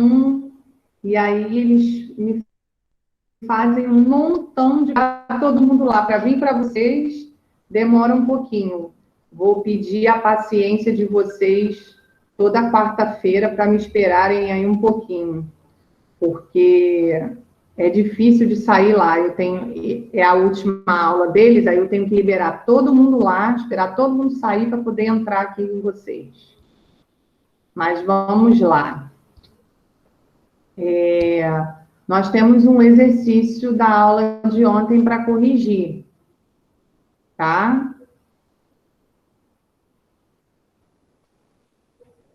um, e aí eles me fazem um montão de... todo mundo lá para vir para vocês, demora um pouquinho. Vou pedir a paciência de vocês toda quarta-feira para me esperarem aí um pouquinho, porque é difícil de sair lá. É a última aula deles, aí eu tenho que liberar todo mundo lá, esperar todo mundo sair para poder entrar aqui com vocês. Mas vamos lá. Nós temos um exercício da aula de ontem para corrigir, tá?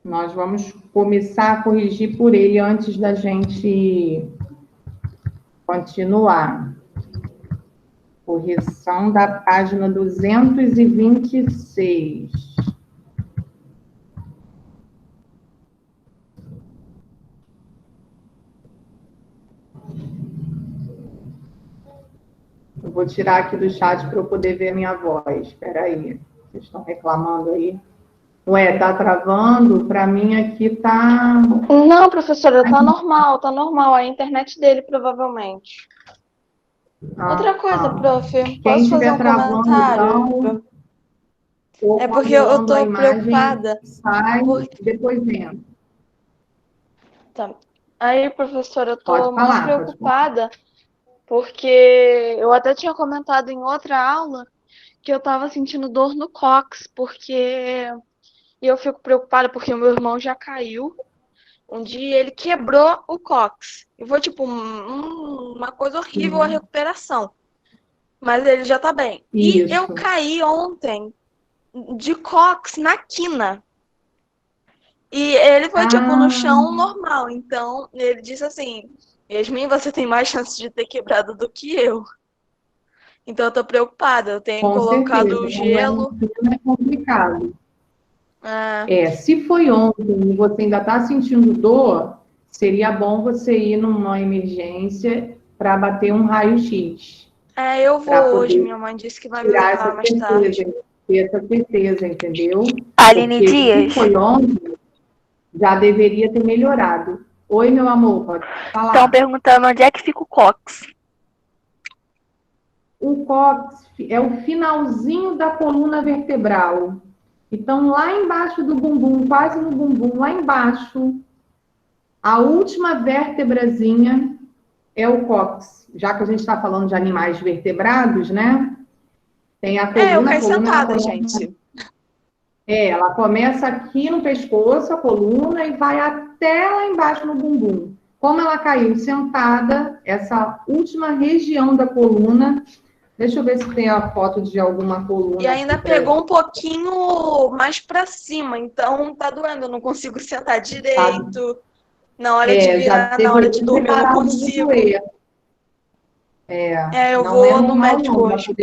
Nós vamos começar a corrigir por ele antes da gente continuar. Correção da página 226. Eu vou tirar aqui do chat para eu poder ver a minha voz. Espera aí. Vocês estão reclamando aí? Ué, tá travando? Para mim aqui tá... Não, professora, tá normal. É a internet dele, provavelmente. Outra coisa, prof, posso fazer um comentário? Então, é porque eu tô preocupada. Sai, depois entra. Tá. Aí, professora, eu tô Pode falar, muito preocupada, porque eu até tinha comentado em outra aula que eu tava sentindo dor no cóccix, e eu fico preocupada porque o meu irmão já caiu. Um dia ele quebrou o cóccix. E foi tipo uma coisa horrível a recuperação. Mas ele já tá bem. Isso. E eu caí ontem de cóccix na quina. E ele foi tipo no chão normal. Então ele disse assim: Yasmin, você tem mais chance de ter quebrado do que eu. Então eu tô preocupada. Eu tenho colocado o gelo. É complicado. Se foi ontem e você ainda está sentindo dor, seria bom você ir numa emergência para bater um raio-x. Eu vou hoje. Minha mãe disse que vai me levar mais tarde. Ter essa certeza, entendeu? Aline Dias. Se foi ontem, já deveria ter melhorado. Oi, meu amor, pode falar. Estão perguntando onde é que fica o cóccix. O cóccix é o finalzinho da coluna vertebral. Então, lá embaixo do bumbum, quase no bumbum, lá embaixo, a última vértebrazinha é o cóccix. Já que a gente está falando de animais vertebrados, né? Tem a coluna... eu caí sentada, gente. Ela começa aqui no pescoço, a coluna, e vai até lá embaixo no bumbum. Como ela caiu sentada, essa última região da coluna... Deixa eu ver se tem a foto de alguma coluna. E ainda pegou um pouquinho mais para cima, então tá doendo, eu não consigo sentar direito. Na hora de virar, na hora de dormir, eu não consigo. Eu vou no médico hoje.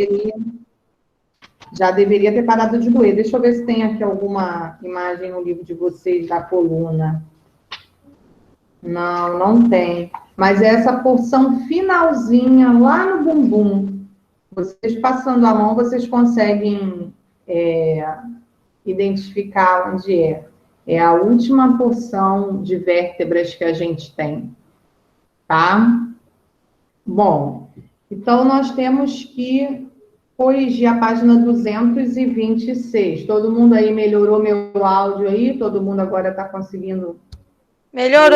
Já deveria ter parado de doer. Deixa eu ver se tem aqui alguma imagem no livro de vocês da coluna. Não, não tem. Mas é essa porção finalzinha lá no bumbum. Vocês passando a mão, vocês conseguem identificar onde é. É a última porção de vértebras que a gente tem, tá? Bom, então nós temos que corrigir a página 226. Todo mundo aí melhorou meu áudio aí? Todo mundo agora está conseguindo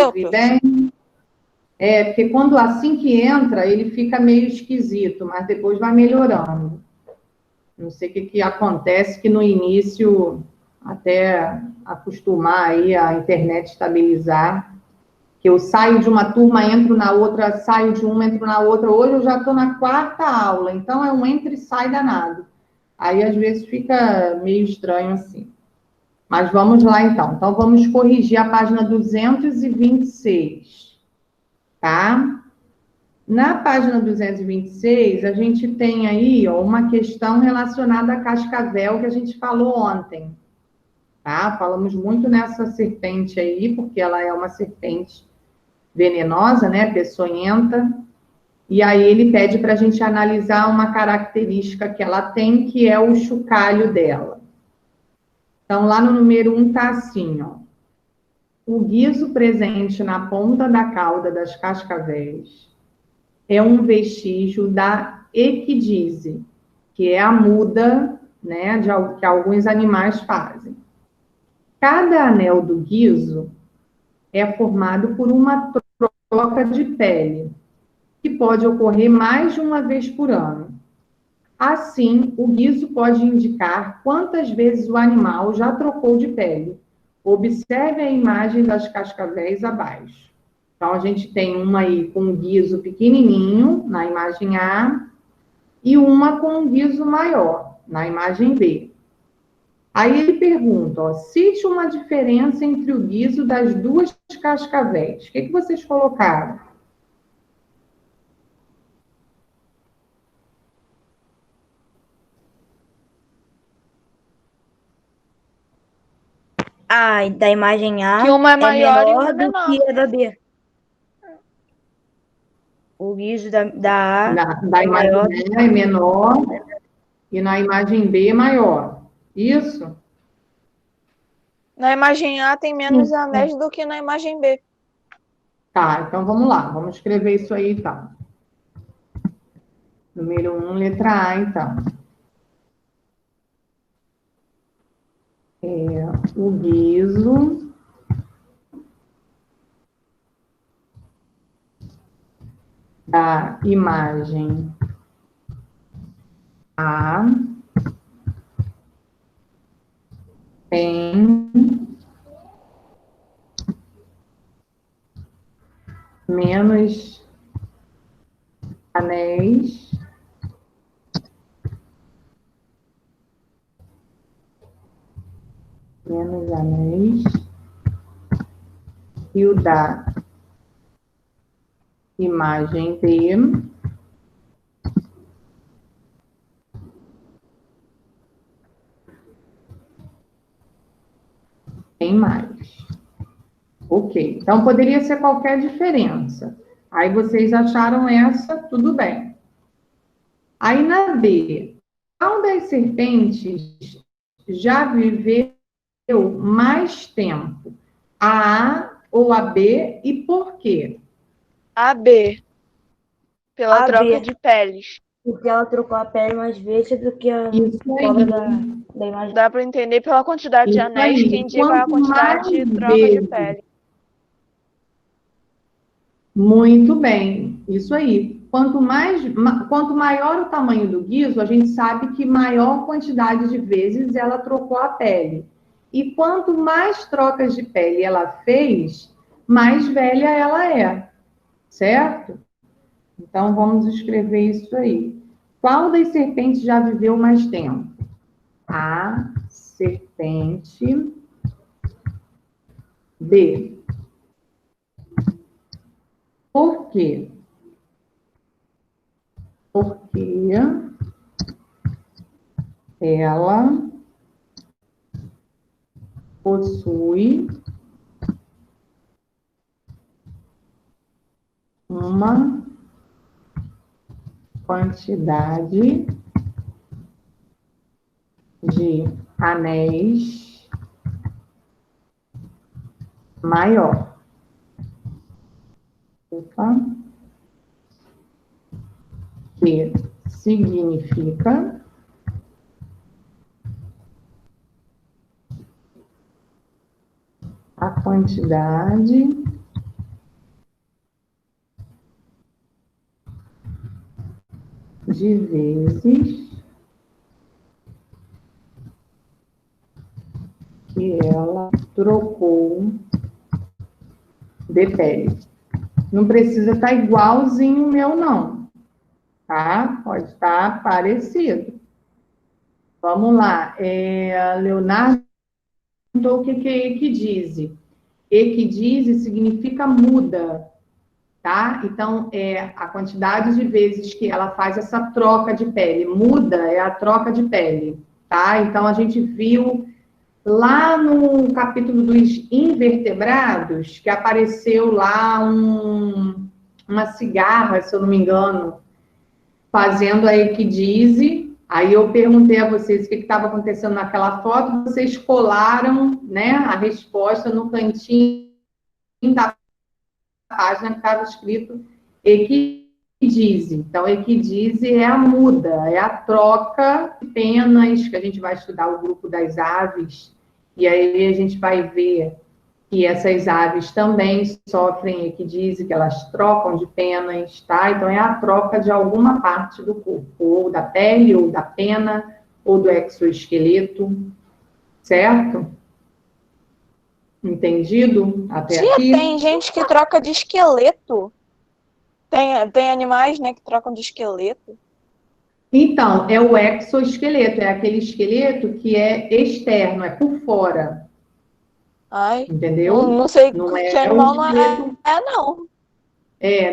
ouvir bem? Porque quando assim que entra, ele fica meio esquisito, mas depois vai melhorando. Não sei o que acontece, que no início, até acostumar aí a internet estabilizar, que eu saio de uma turma, entro na outra, saio de uma, entro na outra. Hoje eu já estou na 4ª aula, então é um entra e sai danado. Aí, às vezes, fica meio estranho assim. Mas vamos lá, então. Então, vamos corrigir a página 226. Tá? Na página 226, a gente tem aí uma questão relacionada à cascavel que a gente falou ontem. Tá? Falamos muito nessa serpente aí, porque ela é uma serpente venenosa, né? Peçonhenta. E aí ele pede para a gente analisar uma característica que ela tem, que é o chocalho dela. Então, lá no número 1 tá assim, ó. o guizo presente na ponta da cauda das cascavéis é um vestígio da equidise, que é a muda, né, que alguns animais fazem. Cada anel do guizo é formado por uma troca de pele, que pode ocorrer mais de uma vez por ano. Assim, o guizo pode indicar quantas vezes o animal já trocou de pele. Observe a imagem das cascavéis abaixo. Então, a gente tem uma aí com um guizo pequenininho, na imagem A, e uma com um guizo maior, na imagem B. Aí ele pergunta, ó, cite uma diferença entre o guizo das duas cascavéis. O que vocês colocaram? A da imagem A Que uma é maior e uma é menor do menor. que a da B. O guizo da A Da é imagem maior. A é menor e na imagem B é maior. Isso? Na imagem A tem menos anéis do que na imagem B. Tá, então vamos lá. Vamos escrever isso aí, então. Número 1, letra A, então. O guizo da imagem A tem menos anéis e o da imagem B tem mais. Ok, então poderia ser qualquer diferença. Aí vocês acharam essa, tudo bem. Aí na B, qual das serpentes já viveu mais tempo? A A ou a B e por quê? A B, pela A troca B. de peles. Porque ela trocou a pele mais vezes do que a Isso cobra aí. da imagem. Dá para entender pela quantidade de Isso anéis aí. que indica a Quanto quantidade de mais troca de vezes- pele. Muito bem, isso aí. Quanto maior o tamanho do guizo, a gente sabe que maior quantidade de vezes ela trocou a pele. E quanto mais trocas de pele ela fez, mais velha ela é, certo? Então, vamos escrever isso aí. Qual das serpentes já viveu mais tempo? A serpente. B. Por quê? Porque ela possui uma quantidade de anéis maior. Opa. Que significa a quantidade de vezes que ela trocou de pele. Não precisa estar igualzinho o meu, não. Tá? Pode estar parecido. Vamos lá. Leonardo perguntou o que é equidise. Equidise significa muda, tá? Então, a quantidade de vezes que ela faz essa troca de pele. Muda é a troca de pele, tá? Então, a gente viu lá no capítulo dos invertebrados, que apareceu lá uma cigarra, se eu não me engano, fazendo a equidise. Aí eu perguntei a vocês o que estava acontecendo naquela foto, vocês colaram, né, a resposta no cantinho da página que estava escrito equidise. Então, equidise é a muda, é a troca de penas, que a gente vai estudar o grupo das aves, e aí a gente vai ver que essas aves também sofrem equidise, que elas trocam de penas, tá? Então, é a troca de alguma parte do corpo, ou da pele, ou da pena, ou do exoesqueleto, certo? Entendido até Tia, aqui? tem gente que troca de esqueleto. Tem animais, né, que trocam de esqueleto. Então, é o exoesqueleto, é aquele esqueleto que é externo, é por fora, Ai, entendeu? não sei Não que é o animal não esqueleto, não.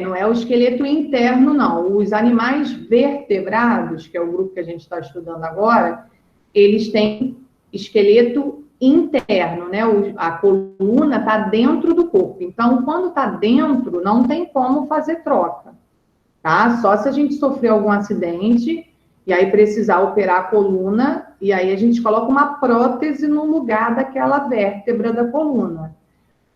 não é o esqueleto interno, não. Os animais vertebrados, que é o grupo que a gente está estudando agora, eles têm esqueleto interno, né? A coluna está dentro do corpo. Então, quando está dentro, não tem como fazer troca, tá? Só se a gente sofrer algum acidente e aí precisar operar a coluna, e aí a gente coloca uma prótese no lugar daquela vértebra da coluna.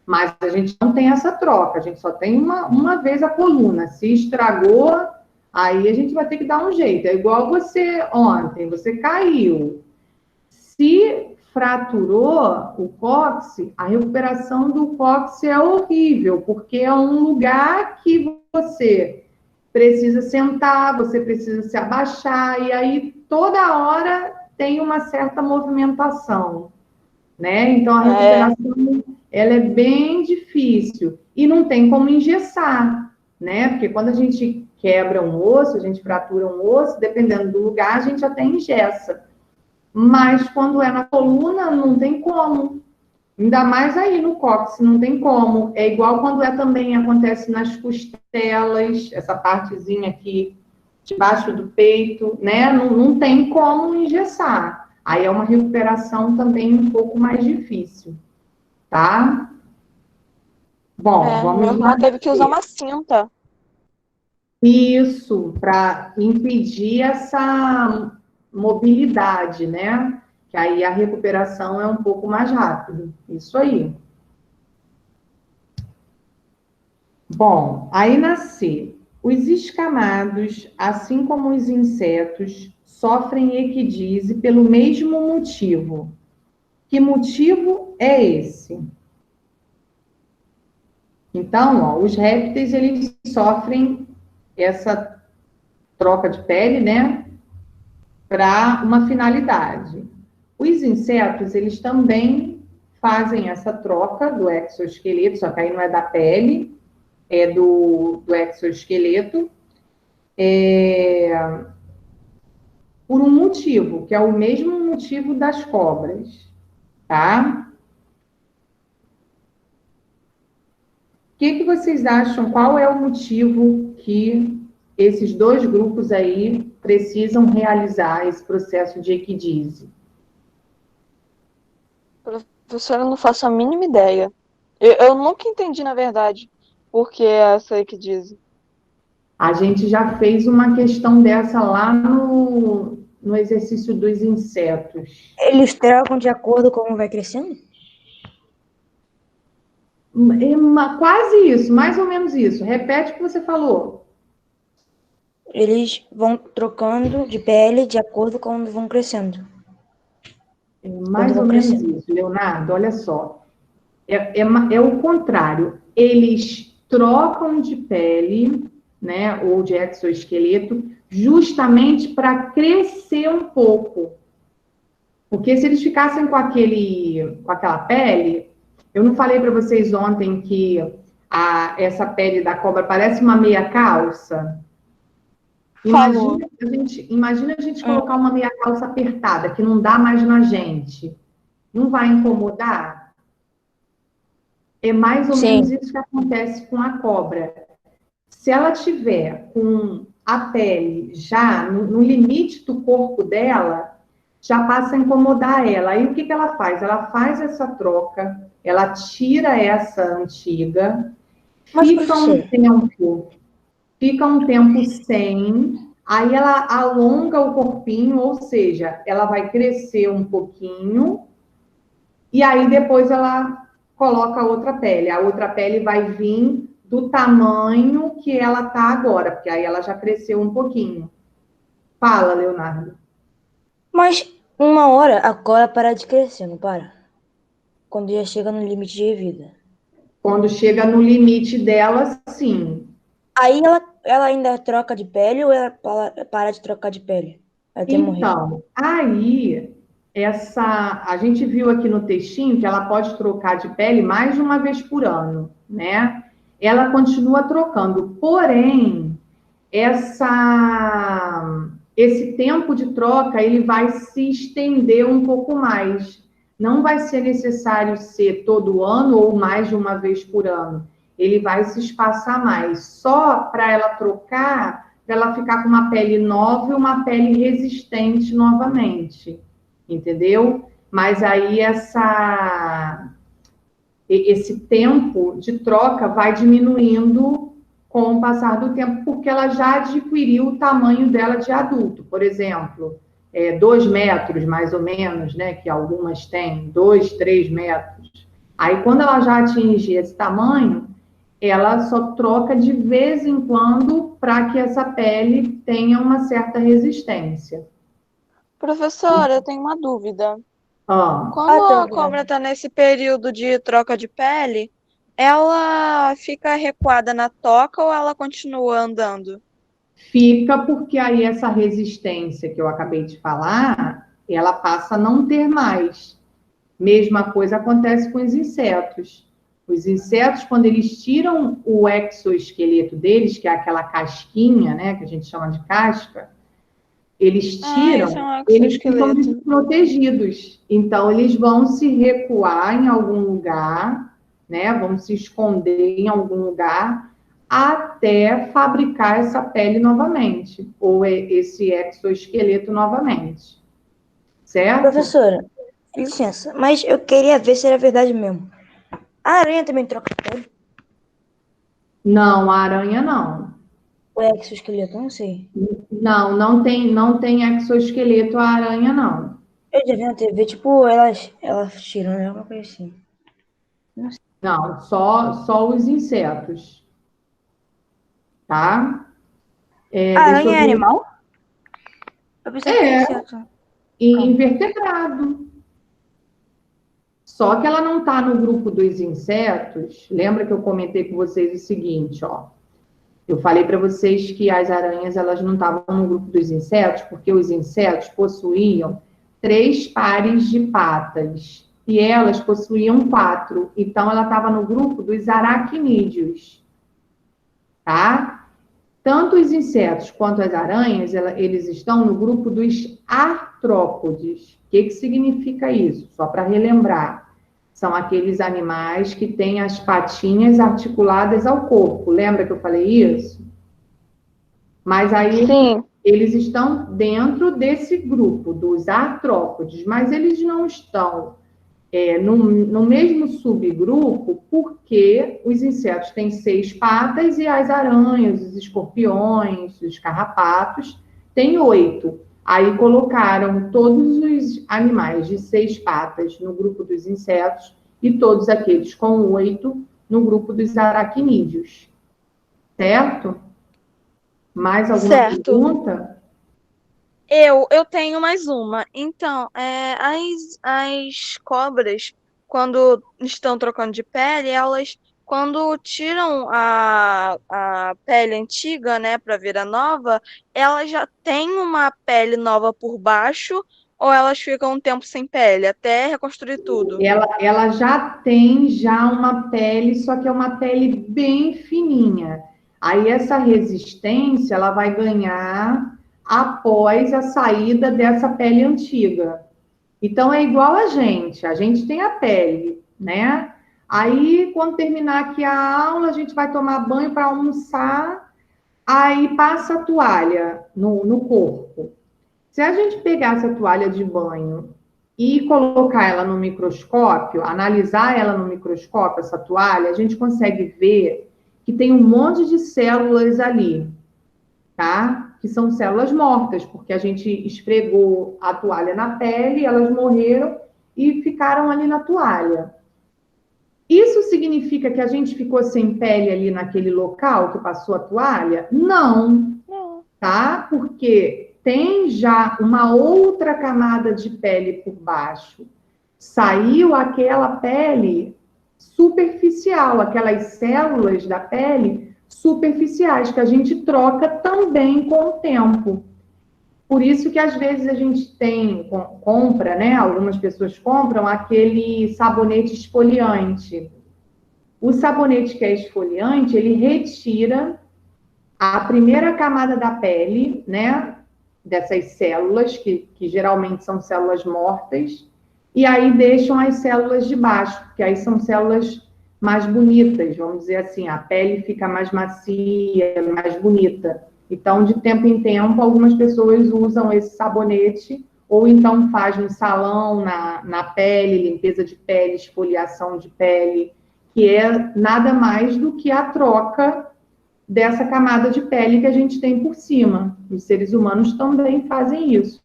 Mas a gente não tem essa troca, a gente só tem uma vez a coluna. Se estragou, aí a gente vai ter que dar um jeito. É igual você ontem, você caiu. Se fraturou o cóccix, a recuperação do cóccix é horrível, porque é um lugar que você precisa sentar, você precisa se abaixar, e aí toda hora tem uma certa movimentação, né? Então, a recuperação, ela é bem difícil, e não tem como engessar, né? Porque quando a gente quebra um osso, a gente fratura um osso, dependendo do lugar, a gente até engessa. Mas quando é na coluna, não tem como. Ainda mais aí no cóccix, não tem como. É igual quando também acontece nas costelas, essa partezinha aqui debaixo do peito, né? Não tem como engessar. Aí é uma recuperação também um pouco mais difícil, tá? Bom, vamos Meu irmão teve que usar uma cinta. Isso, para impedir essa mobilidade, né? Que aí a recuperação é um pouco mais rápida. Isso aí. Bom, aí nascer. Os escamados, assim como os insetos, sofrem equidise pelo mesmo motivo. Que motivo é esse? Então, ó, os répteis, eles sofrem essa troca de pele, né? Para uma finalidade. Os insetos, eles também fazem essa troca do exoesqueleto, só que aí não é da pele, é do exoesqueleto, por um motivo, que é o mesmo motivo das cobras, tá? O que vocês acham? Qual é o motivo que esses dois grupos aí precisam realizar esse processo de equidise? Professora, eu não faço a mínima ideia. Eu nunca entendi, na verdade, por que é essa aí que diz. A gente já fez uma questão dessa lá no exercício dos insetos. Eles trocam de acordo com como vai crescendo? Quase isso, mais ou menos isso. Repete o que você falou. Eles vão trocando de pele de acordo com como vão crescendo. Mais ou menos isso, Leonardo, olha só. É o contrário. Eles trocam de pele, né, ou de exoesqueleto, justamente para crescer um pouco. Porque se eles ficassem com aquela pele, eu não falei para vocês ontem que essa pele da cobra parece uma meia calça? Imagina a gente colocar uma meia calça apertada, que não dá mais na gente. Não vai incomodar? É mais ou menos isso que acontece com a cobra. Se ela tiver com a pele já no limite do corpo dela, já passa a incomodar ela. Aí o que ela faz? Ela faz essa troca, ela tira essa antiga, fica um tempo sem, aí ela alonga o corpinho, ou seja, ela vai crescer um pouquinho, e aí depois ela coloca outra pele. A outra pele vai vir do tamanho que ela tá agora, porque aí ela já cresceu um pouquinho. Fala, Leonardo. Mas uma hora a cora para de crescer, não para? Quando já chega no limite de vida. Quando chega no limite dela, sim. Aí ela ainda troca de pele ou ela para de trocar de pele? Até morrer. Então, aí, a gente viu aqui no textinho que ela pode trocar de pele mais de uma vez por ano, né? Ela continua trocando, porém, esse tempo de troca ele vai se estender um pouco mais. Não vai ser necessário ser todo ano ou mais de uma vez por ano. Ele vai se espaçar mais, só para ela trocar, para ela ficar com uma pele nova e uma pele resistente novamente, entendeu? Mas aí esse tempo de troca vai diminuindo com o passar do tempo, porque ela já adquiriu o tamanho dela de adulto. Por exemplo, 2 metros, mais ou menos, né? Que algumas têm, 2, 3 metros. Aí, quando ela já atinge esse tamanho, ela só troca de vez em quando para que essa pele tenha uma certa resistência. Professora, eu tenho uma dúvida. Ah, Quando a tranquilo. cobra está nesse período de troca de pele, ela fica recuada na toca ou ela continua andando? fica porque aí essa resistência que eu acabei de falar, ela passa a não ter mais. Mesma coisa acontece com os insetos. Os insetos, quando eles tiram o exoesqueleto deles, que é aquela casquinha, né, que a gente chama de casca, eles Isso é tiram, um eles ficam exoesqueleto. desprotegidos. Então, eles vão se recuar em algum lugar, né, vão se esconder em algum lugar, até fabricar essa pele novamente, ou esse exoesqueleto novamente. Certo? Professora, licença, mas eu queria ver se era verdade mesmo. A aranha também troca de pele? Não, a aranha não. Ou é exoesqueleto? Eu não sei. Não, não tem exoesqueleto a aranha, não. Eu já vi na TV, tipo, elas tiram, né? Alguma coisa assim. Não, só os insetos, tá? A Deixa aranha eu é ver. animal? Eu pensava que era É, inseto. invertebrado. Só que ela não está no grupo dos insetos. Lembra que eu comentei com vocês o seguinte, ó. Eu falei para vocês que as aranhas elas não estavam no grupo dos insetos, porque os insetos possuíam 3 pares de patas e elas possuíam 4. Então, ela estava no grupo dos aracnídeos, tá? Tanto os insetos quanto as aranhas, eles estão no grupo dos artrópodes. O que significa isso? Só para relembrar. São aqueles animais que têm as patinhas articuladas ao corpo. Lembra que eu falei isso? Mas aí Sim. eles estão dentro desse grupo dos artrópodes, mas eles não estão no mesmo subgrupo, porque os insetos têm 6 patas e as aranhas, os escorpiões, os carrapatos têm 8. Aí colocaram todos os animais de 6 patas no grupo dos insetos e todos aqueles com 8 no grupo dos aracnídeos. Certo? Mais alguma Certo. pergunta? Eu tenho mais uma. Então, as cobras, quando estão trocando de pele, elas, quando tiram a pele antiga, né, para vir a nova, elas já têm uma pele nova por baixo, ou elas ficam um tempo sem pele, até reconstruir tudo? Ela já tem uma pele, só que é uma pele bem fininha. Aí essa resistência ela vai ganhar após a saída dessa pele antiga. Então é igual a gente tem a pele, né? Aí quando terminar aqui a aula, a gente vai tomar banho para almoçar, aí passa a toalha no corpo. Se a gente pegar essa toalha de banho e colocar ela no microscópio, analisar ela no microscópio, essa toalha, a gente consegue ver que tem um monte de células ali, tá? Que são células mortas, porque a gente esfregou a toalha na pele, elas morreram e ficaram ali na toalha. Isso significa que a gente ficou sem pele ali naquele local que passou a toalha? Não, Não. tá? Porque tem já uma outra camada de pele por baixo. Saiu aquela pele superficial, aquelas células da pele superficiais, que a gente troca também com o tempo. Por isso que às vezes a gente compra, né? Algumas pessoas compram aquele sabonete esfoliante. O sabonete que é esfoliante, ele retira a primeira camada da pele, né? Dessas células, que geralmente são células mortas, e aí deixam as células de baixo, que aí são células mais bonitas, vamos dizer assim, a pele fica mais macia, mais bonita. Então, de tempo em tempo, algumas pessoas usam esse sabonete, ou então faz no salão, na pele, limpeza de pele, esfoliação de pele, que é nada mais do que a troca dessa camada de pele que a gente tem por cima. Os seres humanos também fazem isso.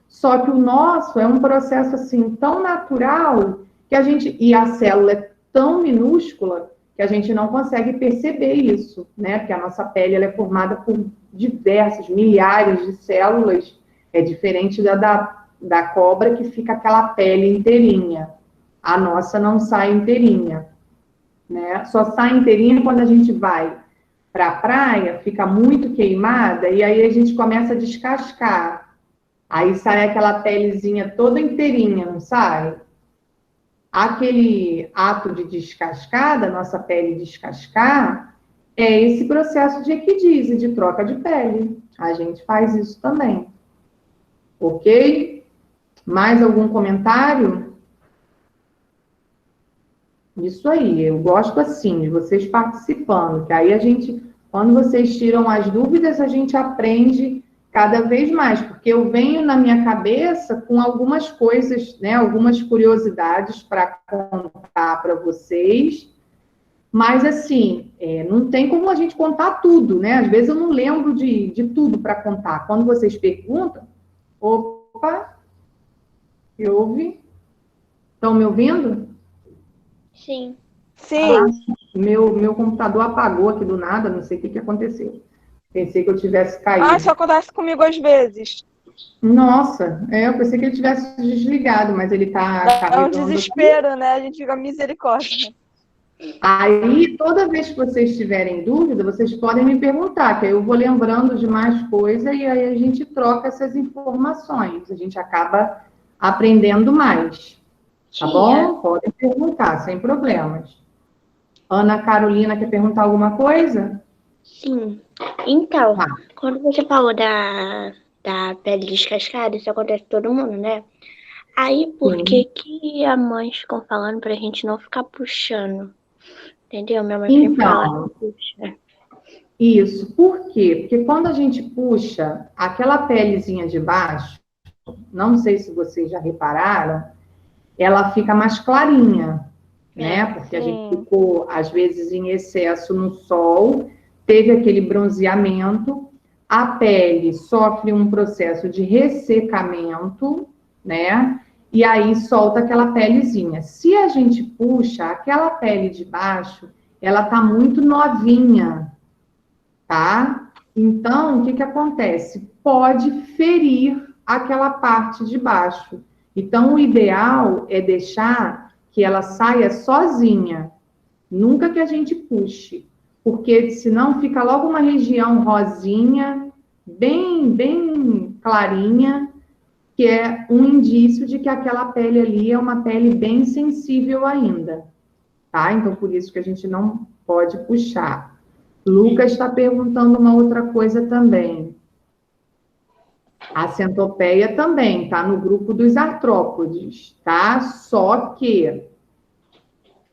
Só que o nosso é um processo assim tão natural que a gente, e a célula é tão minúscula que a gente não consegue perceber isso, né? Porque a nossa pele ela é formada por diversas, milhares de células, é diferente da cobra que fica aquela pele inteirinha. A nossa não sai inteirinha, né? Só sai inteirinha quando a gente vai para a praia, fica muito queimada e aí a gente começa a descascar. Aí sai aquela pelezinha toda inteirinha, não sai? Aquele ato de descascar, da nossa pele descascar, é esse processo de equidise, de troca de pele. A gente faz isso também. Ok? Mais algum comentário? Isso aí, eu gosto assim, de vocês participando, que aí a gente, quando vocês tiram as dúvidas, a gente aprende cada vez mais, porque eu venho na minha cabeça com algumas coisas, né, algumas curiosidades para contar para vocês, mas assim, não tem como a gente contar tudo, né? Às vezes eu não lembro de tudo para contar. Quando vocês perguntam, opa, me ouve? Estão me ouvindo? Sim. Sim. Meu computador apagou aqui do nada, não sei o que aconteceu. Pensei que eu tivesse caído. Ah, isso acontece comigo às vezes. Nossa, eu pensei que ele tivesse desligado, mas ele tá Dá um carregando aqui. desespero, né? A gente fica misericórdia. Aí, toda vez que vocês tiverem dúvida, vocês podem me perguntar, que aí eu vou lembrando de mais coisa e aí a gente troca essas informações. A gente acaba aprendendo mais. Tá bom? Podem perguntar, sem problemas. Ana Carolina, quer perguntar alguma coisa? Sim. Então, Tá. quando você falou da pele descascada, isso acontece com todo mundo, né? Aí, por que a mãe ficam falando pra gente não ficar puxando? Entendeu? Minha mãe sempre fala que puxa. Isso. Por quê? Porque quando a gente puxa aquela pelezinha de baixo, não sei se vocês já repararam, ela fica mais clarinha, né? Porque a gente ficou, às vezes, em excesso no sol, teve aquele bronzeamento, a pele sofre um processo de ressecamento, né? E aí solta aquela pelezinha. Se a gente puxa, aquela pele de baixo, ela tá muito novinha, tá? Então, o que acontece? Pode ferir aquela parte de baixo. Então, o ideal é deixar que ela saia sozinha. Nunca que a gente puxe. Porque senão fica logo uma região rosinha, bem clarinha, que é um indício de que aquela pele ali é uma pele bem sensível ainda. Tá? Então, por isso que a gente não pode puxar. Lucas está perguntando uma outra coisa também. A centopeia também está no grupo dos artrópodes, tá? Só que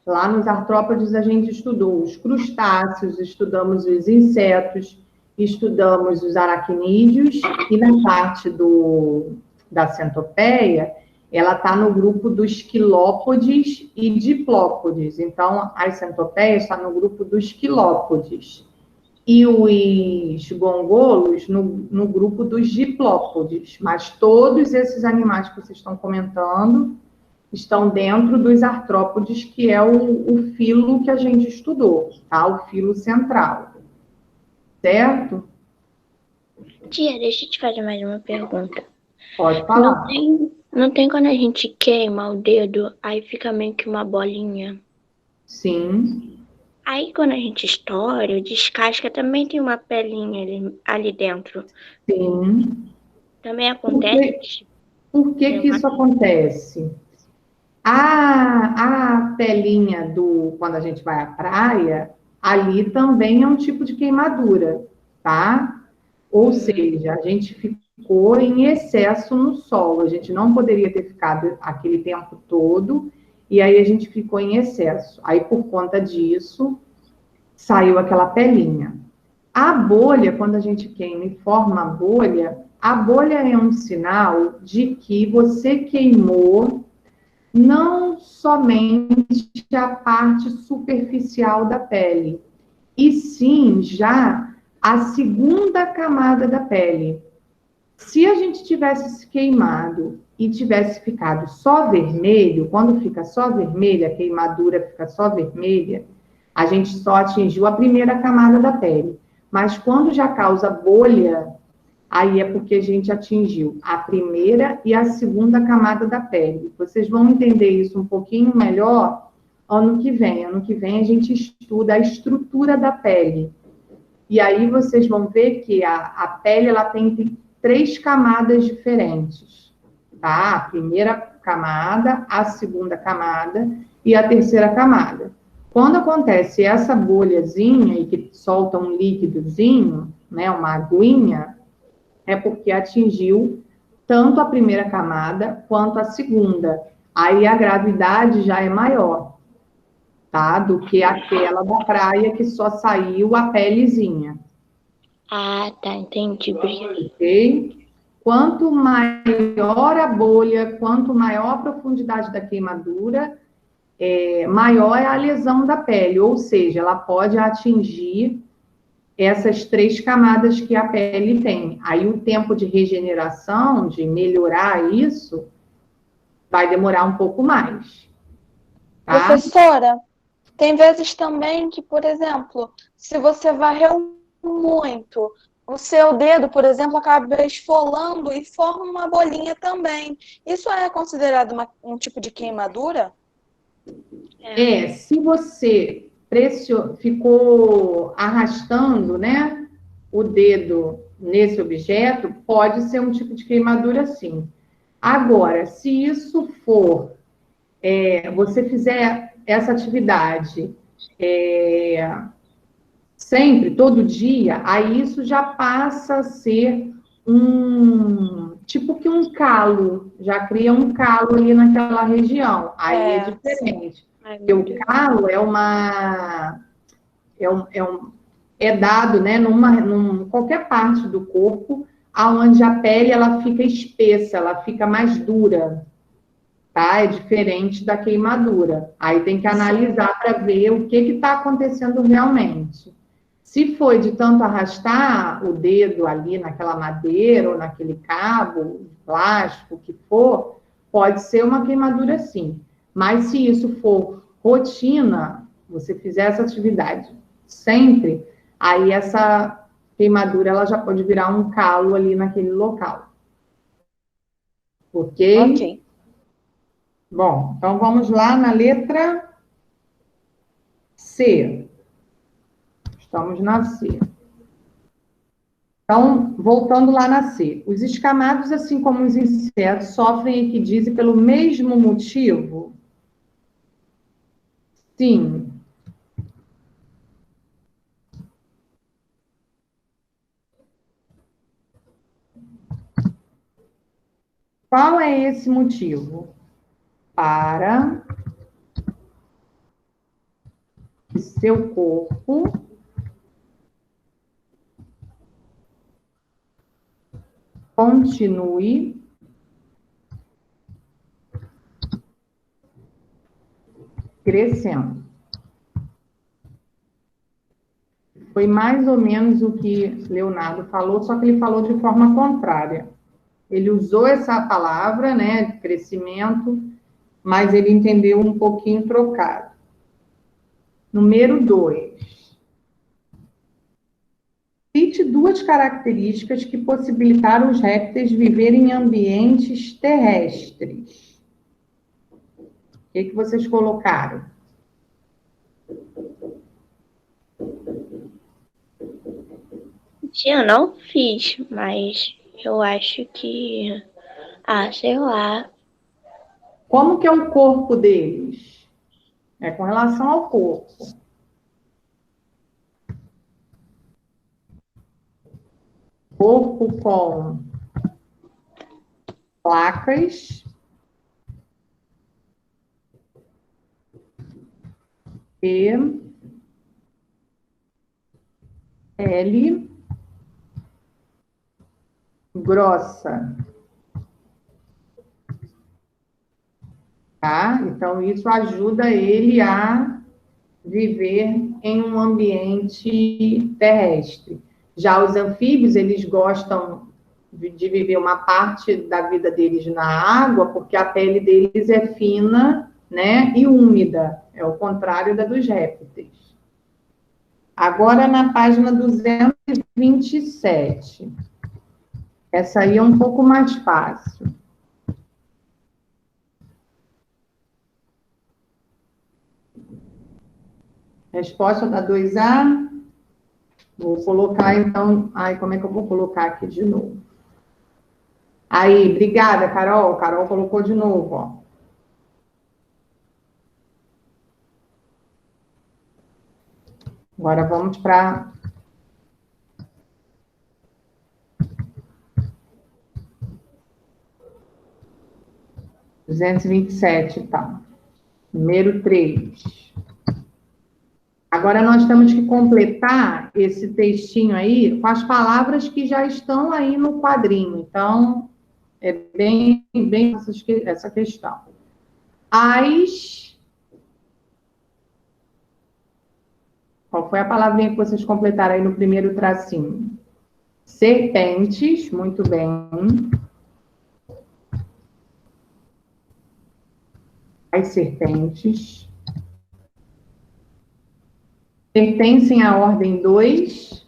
lá nos artrópodes a gente estudou os crustáceos, estudamos os insetos, estudamos os aracnídeos, e na parte da centopeia, ela está no grupo dos quilópodes e diplópodes. Então, as centopeias estão no grupo dos quilópodes. E os gongolos no grupo dos diplópodes. Mas todos esses animais que vocês estão comentando estão dentro dos artrópodes, que é o filo que a gente estudou, tá? O filo central. Certo? Tia, deixa eu te fazer mais uma pergunta. Pode falar. Não tem quando a gente queima o dedo, aí fica meio que uma bolinha. Sim. Aí quando a gente estoura, descasca, também tem uma pelinha ali dentro. Sim. Também acontece? Por que que isso acontece? A pelinha quando a gente vai à praia, ali também é um tipo de queimadura, tá? Ou seja, a gente ficou em excesso no sol, a gente não poderia ter ficado aquele tempo todo, e aí a gente ficou em excesso. Aí, por conta disso, saiu aquela pelinha. A bolha, quando a gente queima e forma a bolha é um sinal de que você queimou não somente a parte superficial da pele, e sim já a segunda camada da pele. Se a gente tivesse se queimado e tivesse ficado só vermelho, quando fica só vermelha, a queimadura fica só vermelha, a gente só atingiu a primeira camada da pele. Mas quando já causa bolha, aí é porque a gente atingiu a primeira e a segunda camada da pele. Vocês vão entender isso um pouquinho melhor ano que vem. Ano que vem a gente estuda a estrutura da pele. E aí vocês vão ver que a pele ela tem 3 camadas diferentes. Tá? A primeira camada, a segunda camada e a terceira camada. Quando acontece essa bolhazinha e que solta um líquidozinho, né, uma aguinha, é porque atingiu tanto a primeira camada quanto a segunda. Aí a gravidade já é maior, tá? Do que aquela da praia que só saiu a pelezinha. Ah, tá, entendi. Ok? Quanto maior a bolha, quanto maior a profundidade da queimadura, maior é a lesão da pele, ou seja, ela pode atingir essas 3 camadas que a pele tem. Aí o tempo de regeneração, de melhorar isso, vai demorar um pouco mais. Tá? Professora, tem vezes também que, por exemplo, se você varreu muito, o seu dedo, por exemplo, acaba esfolando e forma uma bolinha também. Isso é considerado um tipo de queimadura? Se você ficou arrastando, né, o dedo nesse objeto, pode ser um tipo de queimadura, sim. Agora, se isso for, você fizer essa atividade sempre, todo dia, aí isso já passa a ser tipo que um calo, já cria um calo ali naquela região, aí é diferente. Porque o calo é dado, né, qualquer parte do corpo, aonde a pele ela fica espessa, ela fica mais dura, tá? É diferente da queimadura. Aí tem que analisar para ver o que está acontecendo realmente. Se foi de tanto arrastar o dedo ali naquela madeira ou naquele cabo, plástico, que for, pode ser uma queimadura sim. Mas se isso for rotina, você fizer essa atividade sempre, aí essa queimadura ela já pode virar um calo ali naquele local. Ok? Ok. Bom, então vamos lá na letra C. Estamos na C. Então, voltando lá na C. Os escamados, assim como os insetos, sofrem equidise pelo mesmo motivo? Sim. Qual é esse motivo? Para que seu corpo continue crescendo. Foi mais ou menos o que Leonardo falou, só que ele falou de forma contrária. Ele usou essa palavra, né, de crescimento, mas ele entendeu um pouquinho trocado. Número 2. Cite 2 características que possibilitaram os répteis viverem em ambientes terrestres. O que vocês colocaram? Eu não fiz, mas eu acho que... sei lá. Como que é o corpo deles? É com relação ao corpo. Corpo com placas e pele grossa. Tá? Então, isso ajuda ele a viver em um ambiente terrestre. Já os anfíbios, eles gostam de viver uma parte da vida deles na água, porque a pele deles é fina, né, e úmida. É o contrário da dos répteis. Agora, na página 227. Essa aí é um pouco mais fácil. Resposta da 2A. Vou colocar, então... Ai, como é que eu vou colocar aqui de novo? Aí, obrigada, Carol. Carol colocou de novo, ó. Agora vamos para... (227), tá. Número 3. Agora nós temos que completar esse textinho aí com as palavras que já estão aí no quadrinho. Então, é bem essa questão. Qual foi a palavrinha que vocês completaram aí no primeiro tracinho? Serpentes, muito bem. As serpentes pertencem à ordem 2,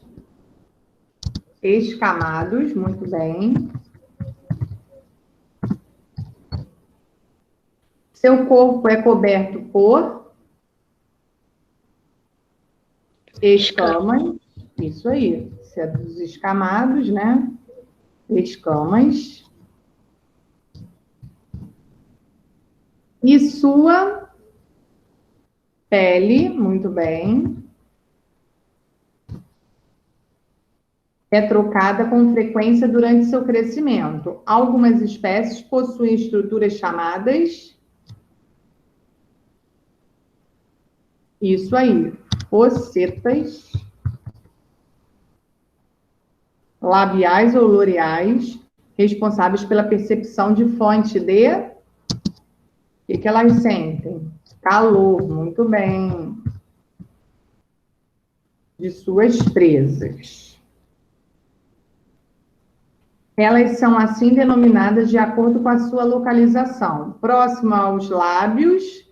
escamados, muito bem. Seu corpo é coberto por escamas, isso aí, isso é dos escamados, né? Escamas. E sua pele, muito bem, é trocada com frequência durante seu crescimento. Algumas espécies possuem estruturas chamadas... Isso aí, ossetas, labiais ou loreais, responsáveis pela percepção de fonte de... O que elas sentem? Calor, muito bem. De suas presas. Elas são assim denominadas de acordo com a sua localização. Próxima aos lábios,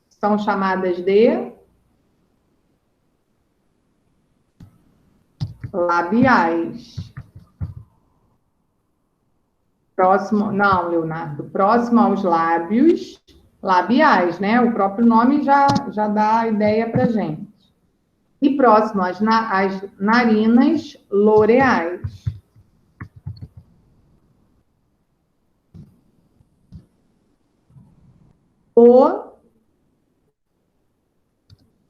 são chamadas de labiais. Próximo, não, Leonardo, próximo aos lábios, labiais, né? O próprio nome já dá a ideia para gente. E próximo às narinas, loreais. O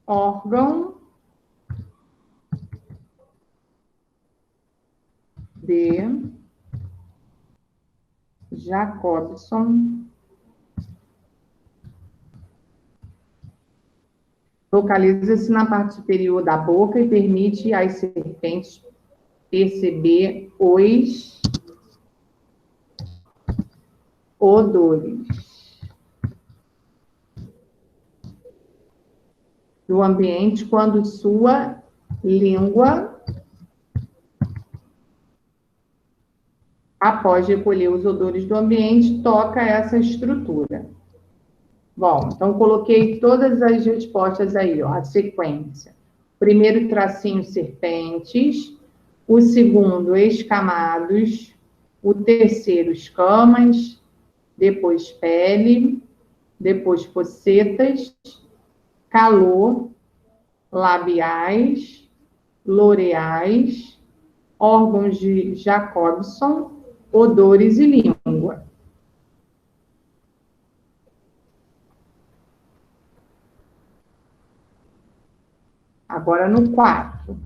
órgão de Jacobson localiza-se na parte superior da boca e permite às serpentes perceber os odores do ambiente quando sua língua após recolher os odores do ambiente, toca essa estrutura. Bom, então coloquei todas as respostas aí, ó, a sequência. Primeiro tracinho, serpentes. O segundo, escamados. O terceiro, escamas. Depois, pele. Depois, pocetas. Calor. Labiais. Loreais. Órgãos de Jacobson. Odores e língua. Agora, no 4.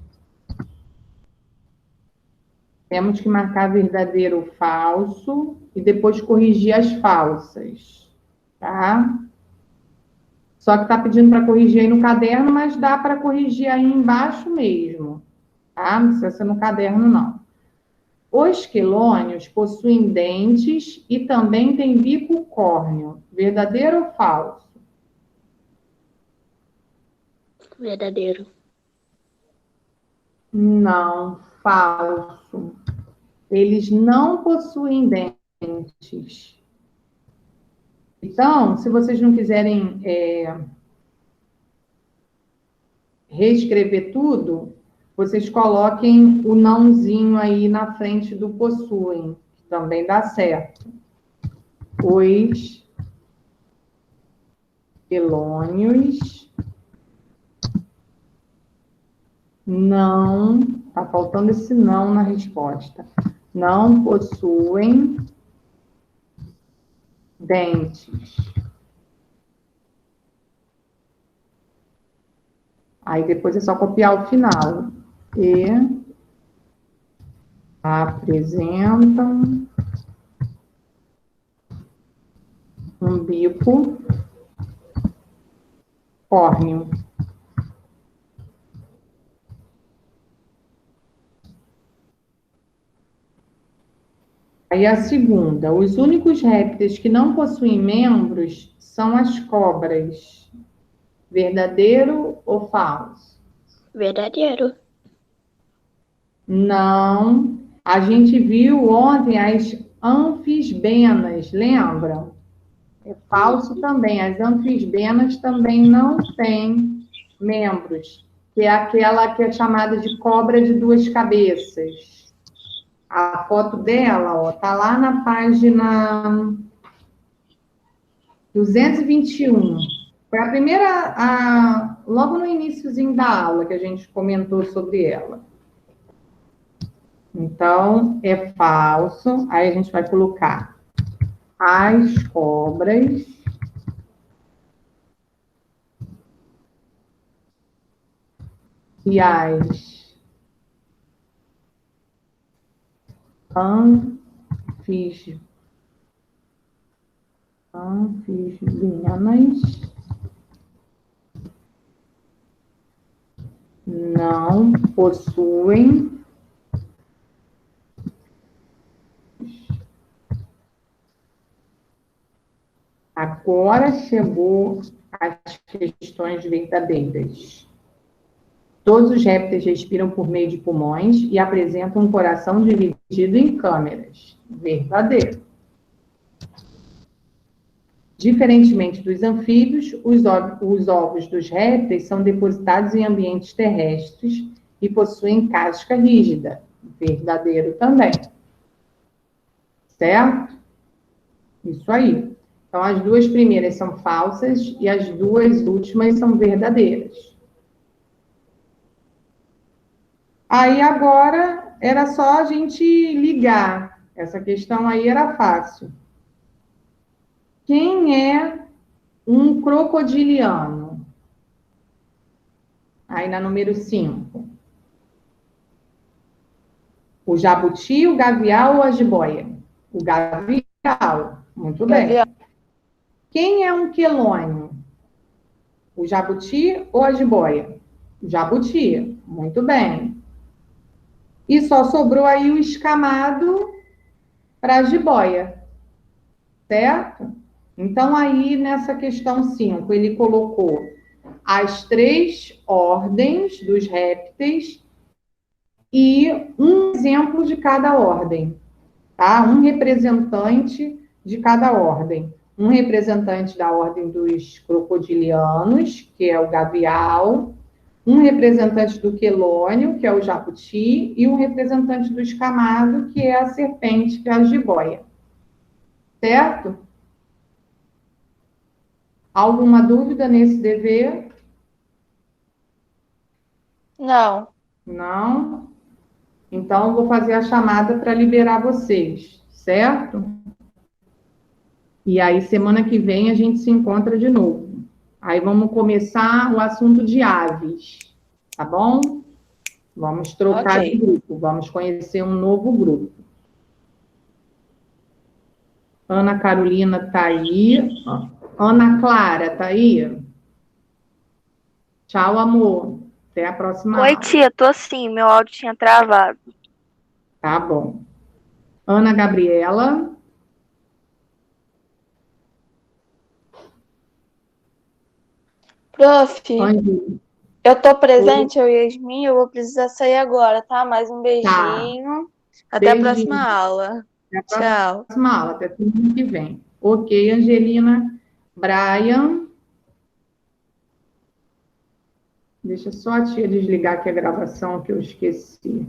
Temos que marcar verdadeiro ou falso e depois corrigir as falsas, tá? Só que está pedindo para corrigir aí no caderno, mas dá para corrigir aí embaixo mesmo, tá? Não precisa ser no caderno, não. Os quelônios possuem dentes e também têm bico córneo. Verdadeiro ou falso? Verdadeiro. Não, falso. Eles não possuem dentes. Então, se vocês não quiserem reescrever tudo, vocês coloquem o nãozinho aí na frente do possuem, que também dá certo. Os quelônios não, tá faltando esse não na resposta. Não possuem dentes. Aí depois é só copiar o final. E apresentam um bico córneo. Aí a segunda, os únicos répteis que não possuem membros são as cobras. Verdadeiro ou falso? Verdadeiro. Não. A gente viu ontem as anfisbenas, lembram? É falso também. As anfisbenas também não têm membros, que é aquela que é chamada de cobra de duas cabeças. A foto dela, ó, tá lá na página 221. Foi a primeira, logo no iniciozinho da aula que a gente comentou sobre ela. Então, é falso. Aí a gente vai colocar as cobras e as anfisbenas não possuem Agora chegou as questões verdadeiras. Todos os répteis respiram por meio de pulmões e apresentam um coração dividido em câmeras. Verdadeiro. Diferentemente dos anfíbios, os ovos dos répteis são depositados em ambientes terrestres e possuem casca rígida. Verdadeiro também. Certo? Isso aí. Então, as duas primeiras são falsas e as duas últimas são verdadeiras. Aí, agora, era só a gente ligar. Essa questão aí era fácil. Quem é um crocodiliano? Aí, na número 5. O jabuti, o gavial ou a jiboia? O gavial. Muito bem. Gavial. Quem é um quelônio? O jabuti ou a jiboia? O jabuti. Muito bem. E só sobrou aí o escamado para a jiboia. Certo? Então, aí, nessa questão 5, ele colocou as 3 ordens dos répteis e um exemplo de cada ordem. tá? Um representante de cada ordem. Um representante da ordem dos crocodilianos, que é o gavial, um representante do quelônio, que é o jabuti, e um representante do escamado, que é a serpente, que é a jiboia. Certo? Alguma dúvida nesse dever? Não. Não? Então, eu vou fazer a chamada para liberar vocês, certo? E aí, semana que vem, a gente se encontra de novo. Aí, vamos começar o assunto de aves, tá bom? Vamos trocar de grupo, vamos conhecer um novo grupo. Ana Carolina está aí. Ana Clara está aí? Tchau, amor. Até a próxima Oi, aula. tia, tô sim, meu áudio tinha travado. Tá bom. Ana Gabriela. Prof, Angie. eu tô presente, eu e Yasmin, eu vou precisar sair agora, tá? Mais um beijinho. Até a Beijinho. próxima aula. Até a Tchau. próxima aula, até semana que vem. Ok, Angelina. Brian. Deixa só a tia desligar aqui a gravação que eu esqueci.